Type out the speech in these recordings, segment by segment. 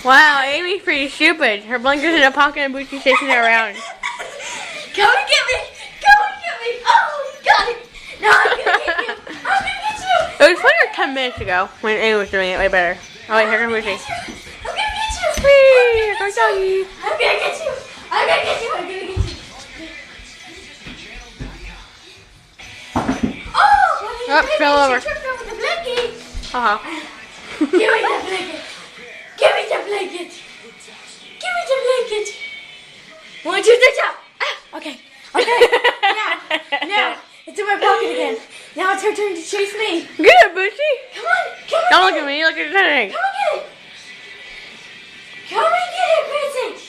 Wow, Amy's pretty stupid. Her blanket in a pocket and Bootie's chasing her around. Come and get me! Come and get me! Oh, got it! No, I'm gonna get you! I'm gonna get you! It was funnier 10 minutes ago when Amy was doing it way better. Oh wait, here comes Bootie. I'm gonna get you! Whee! Here comes Doggy. I'm gonna get you! I'm gonna get you! I'm gonna get you! Oh, fell over. She tripped over the blanket. Uh-huh. Give me the blanket. Give me the blanket. Give me the blanket. 1, 2, 3, jump. Ah, okay. Okay. Now, it's in my pocket again. Now it's her turn to chase me. Get it, Bootie. Come on. Come on. Don't look at me. Look at the thing. Come and get it. Come and get it, Princess.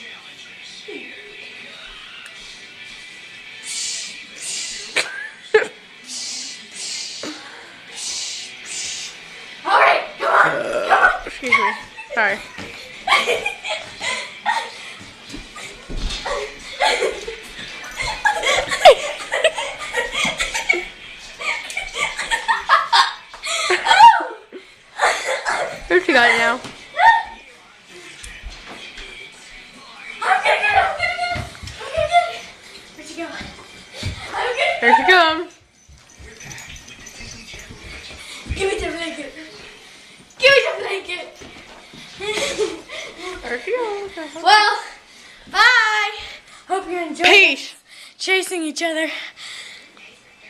All right. Come on. Come on. Excuse me. Sorry. Where's she got it now? I'm gonna get it. I'm gonna get it. I'm gonna get it. Where'd she go? I'm gonna There she comes. Give me the blanket. Give me the blanket. There she goes. Well, bye. Hope you enjoyed Peace. chasing each other.